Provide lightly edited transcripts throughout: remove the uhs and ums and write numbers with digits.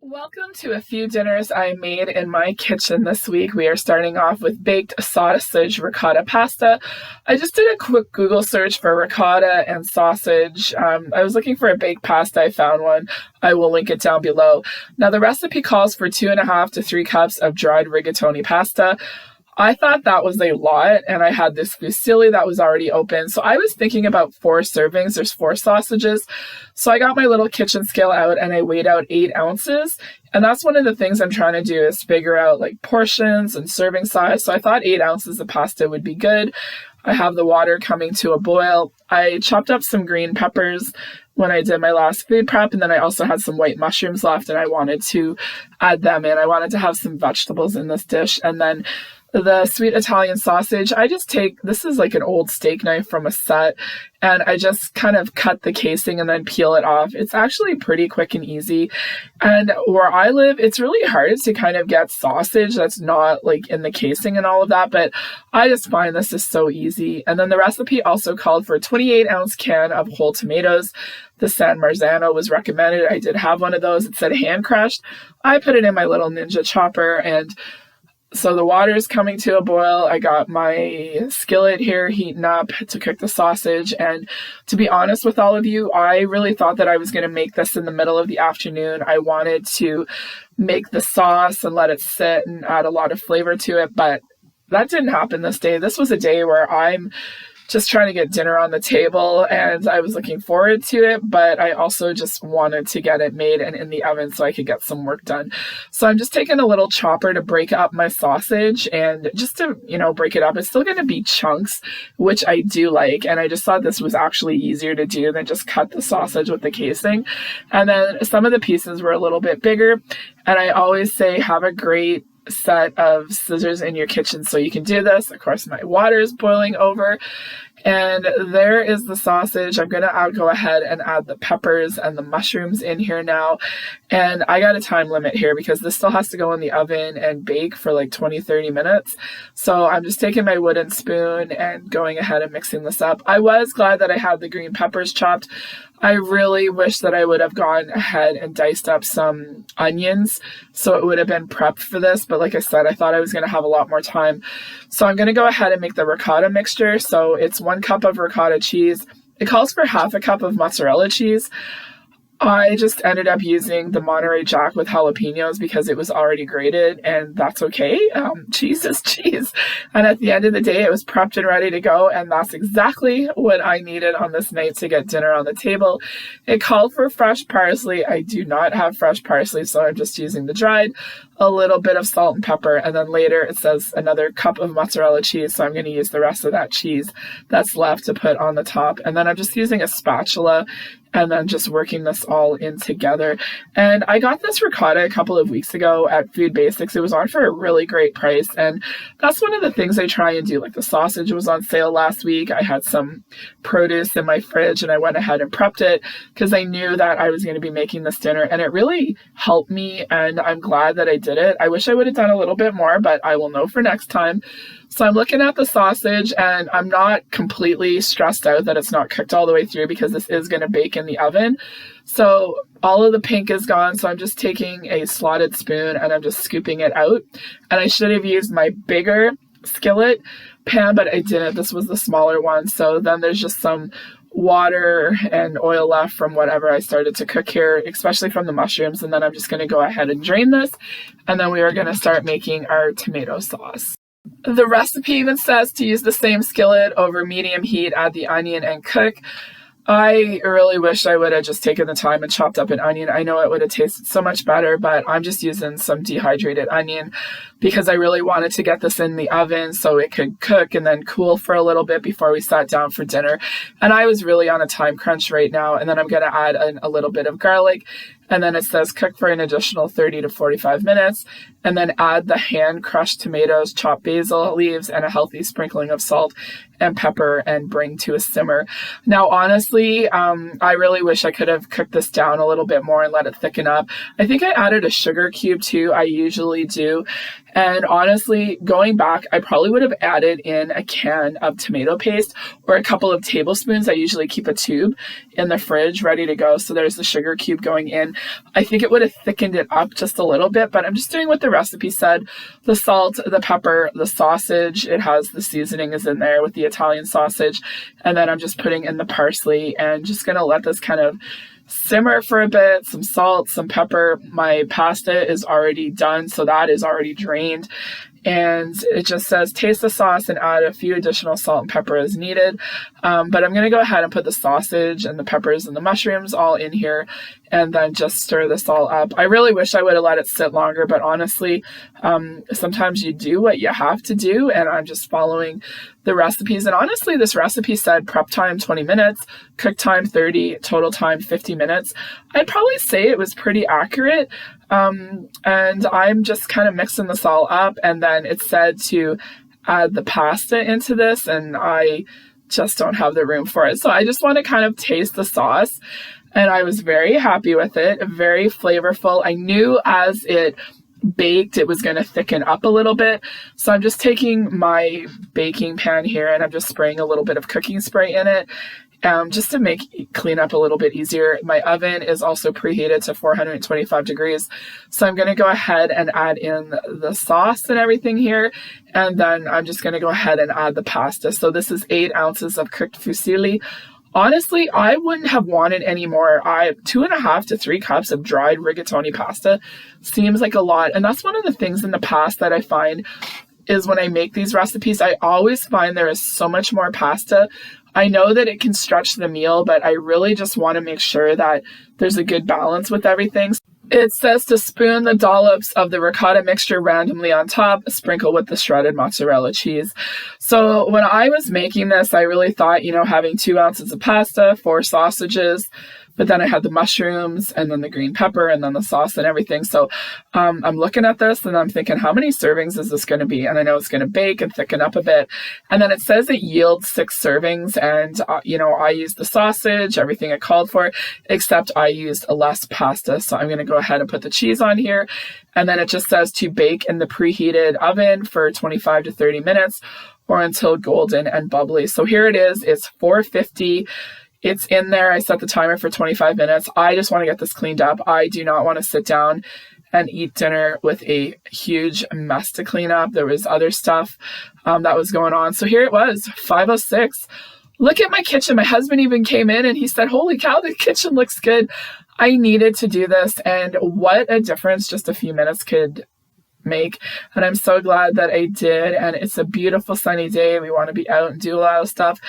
Welcome to a few dinners I made in my kitchen this week. We are starting off with baked sausage ricotta pasta. I just did a quick Google search for ricotta and sausage. I was looking for a baked pasta. I found one. I will link it down below. Now, the recipe calls for 2.5 to 3 cups of dried rigatoni pasta. I thought that was a lot, and I had this fusilli that was already open. So I was thinking about 4 servings. There's 4 sausages. So I got my little kitchen scale out and I weighed out 8 ounces. And that's one of the things I'm trying to do is figure out like portions and serving size. So I thought 8 ounces of pasta would be good. I have the water coming to a boil. I chopped up some green peppers when I did my last food prep, and then I also had some white mushrooms left and I wanted to add them in. I wanted to have some vegetables in this dish. And then the sweet Italian sausage, this is like an old steak knife from a set, and I just kind of cut the casing and then peel it off. It's actually pretty quick and easy. And where I live, it's really hard to kind of get sausage that's not like in the casing and all of that, but I just find this is so easy. And then the recipe also called for a 28-ounce can of whole tomatoes. The San Marzano was recommended. I did have one of those. It said hand crushed. I put it in my little Ninja chopper, and so the water is coming to a boil. I got my skillet here heating up to cook the sausage. And to be honest with all of you, I really thought that I was going to make this in the middle of the afternoon. I wanted to make the sauce and let it sit and add a lot of flavor to it, but that didn't happen this day. This was a day where I'm just trying to get dinner on the table, and I was looking forward to it, but I also just wanted to get it made and in the oven so I could get some work done. So I'm just taking a little chopper to break up my sausage, and just to, break it up. It's still going to be chunks, which I do like, and I just thought this was actually easier to do than just cut the sausage with the casing. And then some of the pieces were a little bit bigger, and I always say have a great set of scissors in your kitchen so you can do this. Of course, my water is boiling over, and there is the sausage. I'm going to go ahead and add the peppers and the mushrooms in here now. And I got a time limit here because this still has to go in the oven and bake for like 20-30 minutes. So I'm just taking my wooden spoon and going ahead and mixing this up. I was glad that I had the green peppers chopped. I really wish that I would have gone ahead and diced up some onions so it would have been prepped for this. But like I said, I thought I was going to have a lot more time. So I'm going to go ahead and make the ricotta mixture. So it's 1 cup of ricotta cheese. It calls for half a cup of mozzarella cheese. I just ended up using the Monterey Jack with jalapenos because it was already grated, and that's okay. Cheese is cheese. And at the end of the day, it was prepped and ready to go, and that's exactly what I needed on this night to get dinner on the table. It called for fresh parsley. I do not have fresh parsley, so I'm just using the dried, a little bit of salt and pepper, and then later it says another cup of mozzarella cheese, so I'm going to use the rest of that cheese that's left to put on the top. And then I'm just using a spatula and then just working this all in together. And I got this ricotta a couple of weeks ago at Food Basics. It was on for a really great price, and that's one of the things I try and do. Like the sausage was on sale last week. I had some produce in my fridge, and I went ahead and prepped it because I knew that I was going to be making this dinner, and it really helped me, and I'm glad that I did it. I wish I would have done a little bit more, but I will know for next time. So I'm looking at the sausage, and I'm not completely stressed out that it's not cooked all the way through because this is going to bake in the oven. So all of the pink is gone. So I'm just taking a slotted spoon and I'm just scooping it out. And I should have used my bigger skillet pan, but I didn't. This was the smaller one. So then there's just some water and oil left from whatever I started to cook here, especially from the mushrooms. And then I'm just going to go ahead and drain this. And then we are going to start making our tomato sauce. The recipe even says to use the same skillet over medium heat, add the onion and cook. I really wish I would have just taken the time and chopped up an onion. I know it would have tasted so much better, but I'm just using some dehydrated onion because I really wanted to get this in the oven so it could cook and then cool for a little bit before we sat down for dinner. And I was really on a time crunch right now. And then I'm going to add a little bit of garlic. And then it says cook for an additional 30 to 45 minutes. And then add the hand crushed tomatoes, chopped basil leaves, and a healthy sprinkling of salt and pepper and bring to a simmer. Now, honestly, I really wish I could have cooked this down a little bit more and let it thicken up. I think I added a sugar cube too. I usually do. And honestly, going back, I probably would have added in a can of tomato paste or a couple of tablespoons. I usually keep a tube in the fridge ready to go. So there's the sugar cube going in. I think it would have thickened it up just a little bit, but I'm just doing what the recipe said. The salt, the pepper, the sausage, it has the seasoning is in there with the Italian sausage. And then I'm just putting in the parsley and just going to let this kind of simmer for a bit, some salt, some pepper. My pasta is already done, so that is already drained. And it just says taste the sauce and add a few additional salt and pepper as needed. But I'm going to go ahead and put the sausage and the peppers and the mushrooms all in here and then just stir this all up. I really wish I would have let it sit longer, but honestly, sometimes you do what you have to do, and I'm just following the recipes. And honestly, this recipe said prep time 20 minutes, cook time 30, total time 50 minutes. I'd probably say it was pretty accurate. And I'm just kind of mixing this all up, and then it said to add the pasta into this, and I just don't have the room for it. So I just want to kind of taste the sauce, and I was very happy with it, very flavorful. I knew as it baked it was going to thicken up a little bit. So I'm just taking my baking pan here and I'm just spraying a little bit of cooking spray in it. Just to make cleanup a little bit easier. My oven is also preheated to 425 degrees. So I'm going to go ahead and add in the sauce and everything here. And then I'm just going to go ahead and add the pasta. So this is 8 ounces of cooked fusilli. Honestly, I wouldn't have wanted any more. 2.5 to 3 cups of dried rigatoni pasta seems like a lot. And that's one of the things in the past that I find is when I make these recipes, I always find there is so much more pasta. I know that it can stretch the meal, but I really just want to make sure that there's a good balance with everything. It says to spoon the dollops of the ricotta mixture randomly on top, sprinkle with the shredded mozzarella cheese. So when I was making this, I really thought, having 2 ounces of pasta, 4 sausages, but then I had the mushrooms and then the green pepper and then the sauce and everything. So I'm looking at this and I'm thinking, how many servings is this going to be? And I know it's going to bake and thicken up a bit. And then it says it yields 6 servings. And, I used the sausage, everything it called for, except I used less pasta. So I'm going to go ahead and put the cheese on here. And then it just says to bake in the preheated oven for 25 to 30 minutes or until golden and bubbly. So here it is. It's 450. It's in there. I set the timer for 25 minutes. I just want to get this cleaned up. I do not want to sit down and eat dinner with a huge mess to clean up. There was other stuff that was going on. So here it was, 5:06. Look at my kitchen. My husband even came in and he said, holy cow, the kitchen looks good. I needed to do this. And what a difference just a few minutes could make. And I'm so glad that I did. And it's a beautiful sunny day. We want to be out and do a lot of stuff.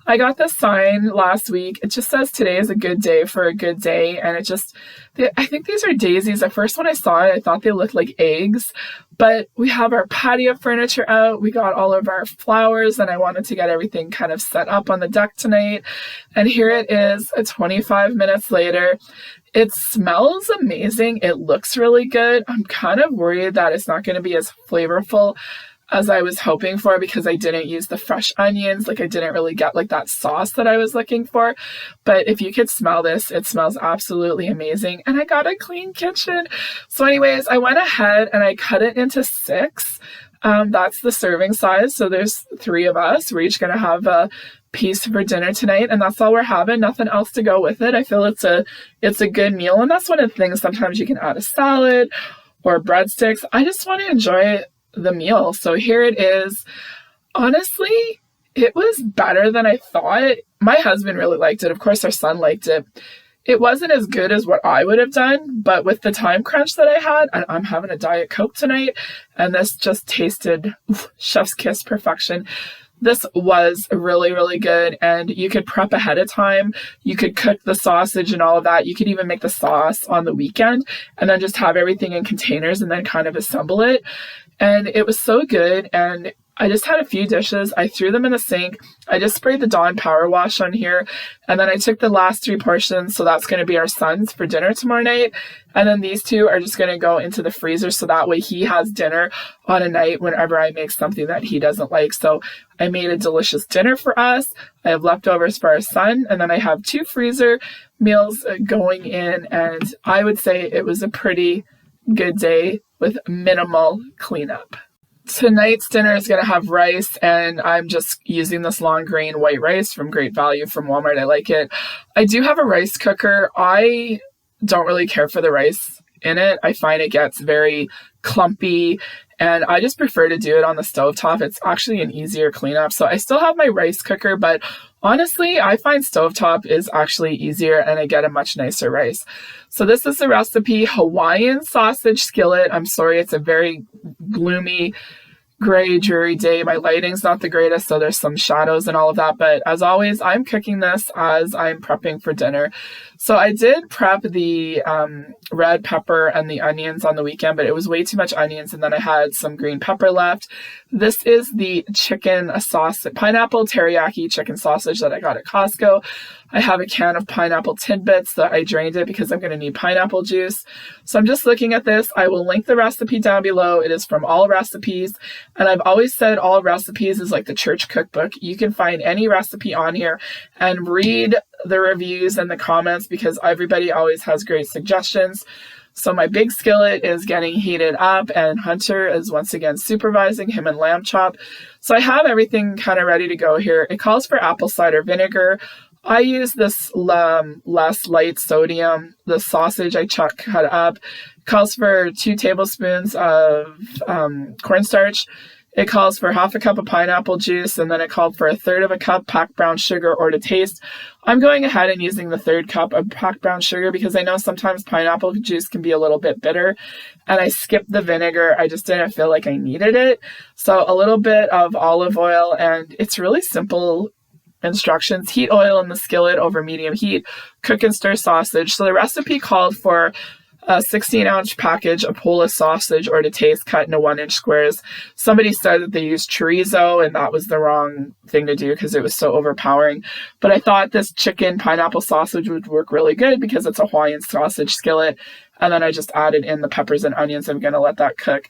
I got this sign last week. It just says today is a good day for a good day. And I think these are daisies. At first when I saw it, I thought they looked like eggs, but we have our patio furniture out. We got all of our flowers and I wanted to get everything kind of set up on the deck tonight. And here it is 25 minutes later. It smells amazing. It looks really good. I'm kind of worried that it's not going to be as flavorful as I was hoping for because I didn't use the fresh onions. I didn't really get that sauce that I was looking for. But if you could smell this, it smells absolutely amazing. And I got a clean kitchen. So anyways, I went ahead and I cut it into 6. That's the serving size. So there's 3 of us. We're each going to have a piece for dinner tonight, and that's all we're having. Nothing else to go with it. I feel it's a good meal, and that's one of the things. Sometimes you can add a salad or breadsticks. I just want to enjoy the meal. So here it is. Honestly, it was better than I thought. My husband really liked it. Of course, our son liked it. It wasn't as good as what I would have done, but with the time crunch that I had, I'm having a Diet Coke tonight, and this just tasted chef's kiss perfection. This was really, really good, and you could prep ahead of time. You could cook the sausage and all of that. You could even make the sauce on the weekend and then just have everything in containers and then kind of assemble it. And it was so good, and I just had a few dishes. I threw them in the sink. I just sprayed the Dawn Power Wash on here. And then I took the last 3 portions. So that's going to be our son's for dinner tomorrow night. And then these 2 are just going to go into the freezer. So that way he has dinner on a night whenever I make something that he doesn't like. So I made a delicious dinner for us. I have leftovers for our son. And then I have 2 freezer meals going in. And I would say it was a pretty good day with minimal cleanup. tonight's dinner is going to have rice, and I'm just using this long grain white rice from Great Value from Walmart. I like it. I do have a rice cooker. I don't really care for the rice in it. I find it gets very clumpy, and I just prefer to do it on the stovetop. It's actually an easier cleanup. So I still have my rice cooker, but honestly, I find stovetop is actually easier and I get a much nicer rice. So this is the recipe: Hawaiian sausage skillet. I'm sorry, it's a very gloomy, gray, dreary day. My lighting's not the greatest, so there's some shadows and all of that. But as always, I'm cooking this as I'm prepping for dinner. So I did prep the red pepper and the onions on the weekend, but it was way too much onions, and then I had some green pepper left. This is the chicken sauce, pineapple teriyaki chicken sausage that I got at Costco. I have a can of pineapple tidbits that I drained it because I'm going to need pineapple juice. So I'm just looking at this. I will link the recipe down below. It is from All Recipes. And I've always said All Recipes is like the church cookbook. You can find any recipe on here and read the reviews and the comments because everybody always has great suggestions. So my big skillet is getting heated up, and Hunter is once again supervising, him and lamb chop. So I have everything kind of ready to go here. It calls for apple cider vinegar. I use this less light sodium. The sausage I cut up. It calls for 2 tablespoons of cornstarch. It calls for half a cup of pineapple juice, and then it called for 1/3 of a cup packed brown sugar or to taste. I'm going ahead and using the 1/3 cup of packed brown sugar because I know sometimes pineapple juice can be a little bit bitter, and I skipped the vinegar. I just didn't feel like I needed it. So a little bit of olive oil, and it's really simple instructions. Heat oil in the skillet over medium heat. Cook and stir sausage. So the recipe called for a 16-ounce package of Polish sausage or to taste, cut into 1-inch squares. Somebody said that they used chorizo, and that was the wrong thing to do because it was so overpowering. But I thought this chicken pineapple sausage would work really good because it's a Hawaiian sausage skillet. And then I just added in the peppers and onions. I'm going to let that cook.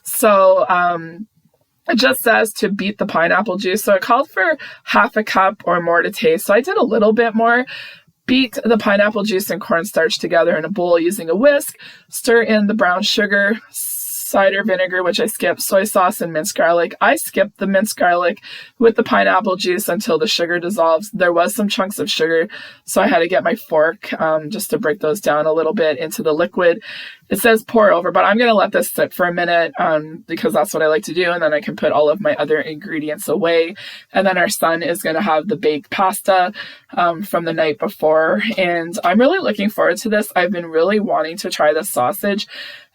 So, it just says to beat the pineapple juice. So it called for half a cup or more to taste. So I did a little bit more. Beat the pineapple juice and cornstarch together in a bowl using a whisk. Stir in the brown sugar, cider vinegar, which I skipped, soy sauce, and minced garlic. I skipped the minced garlic with the pineapple juice until the sugar dissolves. There was some chunks of sugar, so I had to get my fork just to break those down a little bit into the liquid. It says pour over, but I'm going to let this sit for a minute because that's what I like to do, and then I can put all of my other ingredients away. And then our son is going to have the baked pasta from the night before, and I'm really looking forward to this. I've been really wanting to try this sausage.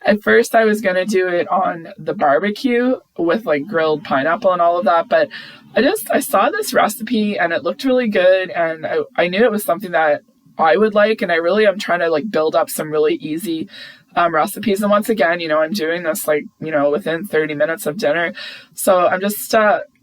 At first, I was going to do it on the barbecue with like grilled pineapple and all of that, but I saw this recipe and it looked really good, and I knew it was something that I would like, and I'm trying to like build up some really easy recipes. And once again, I'm doing this within 30 minutes of dinner. So I'm just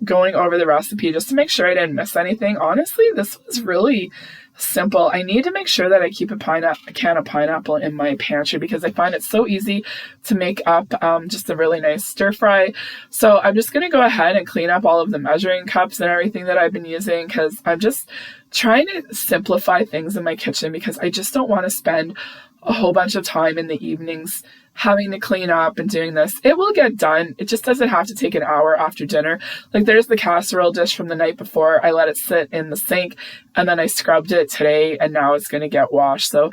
going over the recipe just to make sure I didn't miss anything. Honestly, this was really simple. I need to make sure that I keep a can of pineapple in my pantry because I find it so easy to make up just a really nice stir fry. So I'm just going to go ahead and clean up all of the measuring cups and everything that I've been using because I'm just trying to simplify things in my kitchen because I just don't want to spend a whole bunch of time in the evenings having to clean up and doing this. It will get done. It just doesn't have to take an hour after dinner. Like there's the casserole dish from the night before. I let it sit in the sink and then I scrubbed it today and now it's going to get washed. So,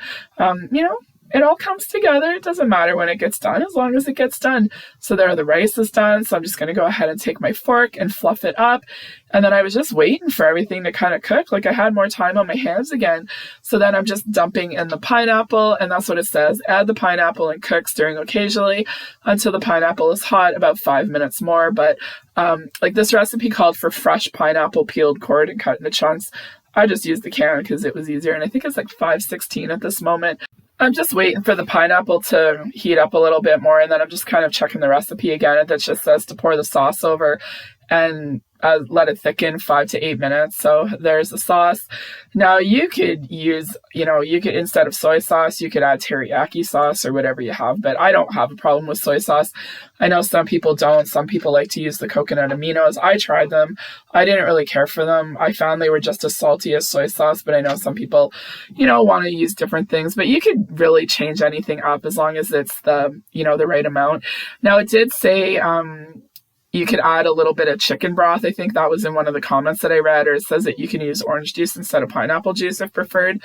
it all comes together. It doesn't matter when it gets done as long as it gets done. So there, the rice is done. So I'm just going to go ahead and take my fork and fluff it up. And then I was just waiting for everything to kind of cook. Like I had more time on my hands again. So then I'm just dumping in the pineapple, and that's what it says. Add the pineapple and cook, stirring occasionally until the pineapple is hot, about 5 minutes more. But this recipe called for fresh pineapple peeled, cored, and cut into chunks. I just used the can because it was easier. And I think it's like 5/16 at this moment. I'm just waiting for the pineapple to heat up a little bit more, and then I'm just kind of checking the recipe again. It just says to pour the sauce over and let it thicken 5 to 8 minutes. So there's the sauce. Now you could use, instead of soy sauce, you could add teriyaki sauce or whatever you have, but I don't have a problem with soy sauce. I know some people don't. Some people like to use the coconut aminos. I tried them. I didn't really care for them. I found they were just as salty as soy sauce, but I know some people, want to use different things, but you could really change anything up as long as it's the right amount. Now it did say, you could add a little bit of chicken broth. I think that was in one of the comments that I read, or it says that you can use orange juice instead of pineapple juice if preferred.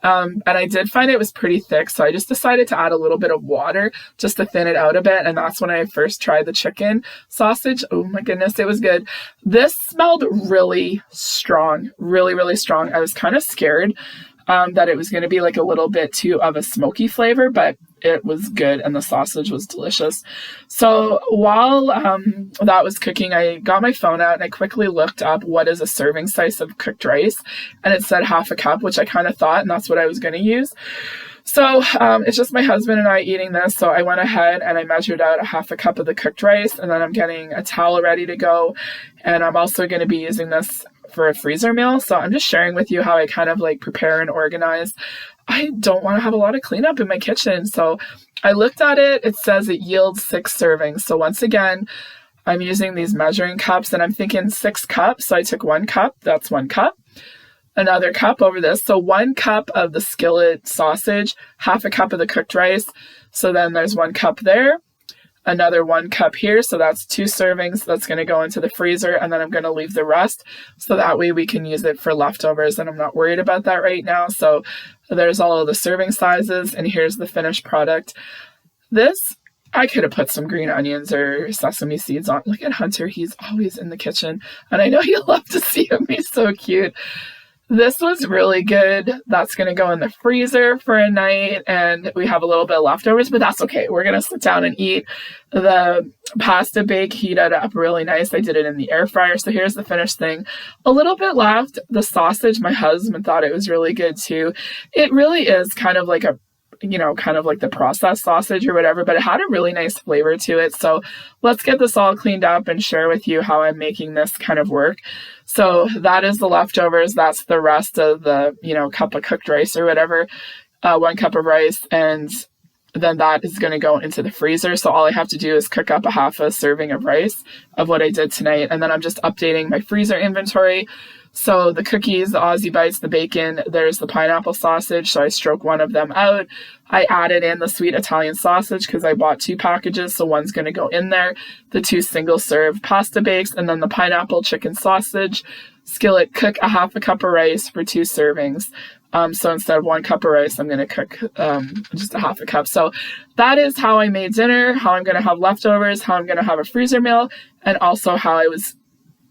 And I did find it was pretty thick, so I just decided to add a little bit of water just to thin it out a bit. And that's when I first tried the chicken sausage. Oh my goodness, it was good. This smelled really strong, really, really strong. I was kind of scared that it was going to be like a little bit too of a smoky flavor, but it was good and the sausage was delicious. So while that was cooking, I got my phone out and I quickly looked up what is a serving size of cooked rice, and it said half a cup, which I kind of thought, and that's what I was going to use. So it's just my husband and I eating this. So I went ahead and I measured out a half a cup of the cooked rice, and then I'm getting a towel ready to go. And I'm also going to be using this for a freezer meal. So I'm just sharing with you how I kind of like prepare and organize. I don't want to have a lot of cleanup in my kitchen. So I looked at it. It says it yields 6 servings. So once again, I'm using these measuring cups and I'm thinking 6 cups. So I took 1 cup. That's 1 cup. Another cup over this. So 1 cup of the skillet sausage, half a cup of the cooked rice. So then there's 1 cup there. Another 1 cup here, so that's 2 servings. That's going to go into the freezer, and then I'm going to leave the rest so that way we can use it for leftovers, and I'm not worried about that right now. So there's all of the serving sizes, and here's the finished product. This, I could have put some green onions or sesame seeds on. Look at Hunter, he's always in the kitchen, and I know you love to see him. He's so cute. This was really good. That's going to go in the freezer for a night, and we have a little bit of leftovers, but that's okay. We're going to sit down and eat. The pasta bake heated up really nice. I did it in the air fryer, so here's the finished thing. A little bit left. The sausage, my husband thought it was really good too. It really is kind of like a kind of like the processed sausage or whatever, but it had a really nice flavor to it. So let's get this all cleaned up and share with you how I'm making this kind of work. So that is the leftovers. That's the rest of the, cup of cooked rice or whatever, 1 cup of rice. And then that is going to go into the freezer. So all I have to do is cook up a half a serving of rice of what I did tonight. And then I'm just updating my freezer inventory. So the cookies, the Aussie Bites, the bacon, there's the pineapple sausage. So I stroke 1 of them out. I added in the sweet Italian sausage because I bought 2 packages. So 1's going to go in there. The 2 single serve pasta bakes, and then the pineapple chicken sausage skillet. Cook a half a cup of rice for 2 servings. So instead of 1 cup of rice, I'm going to cook just a half a cup. So that is how I made dinner, how I'm going to have leftovers, how I'm going to have a freezer meal, and also how I was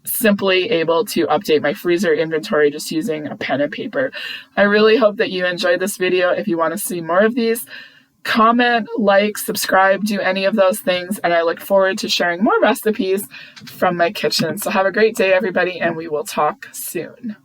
simply able to update my freezer inventory just using a pen and paper. I really hope that you enjoyed this video. If you want to see more of these, comment, like, subscribe, do any of those things, and I look forward to sharing more recipes from my kitchen. So have a great day, everybody, and we will talk soon.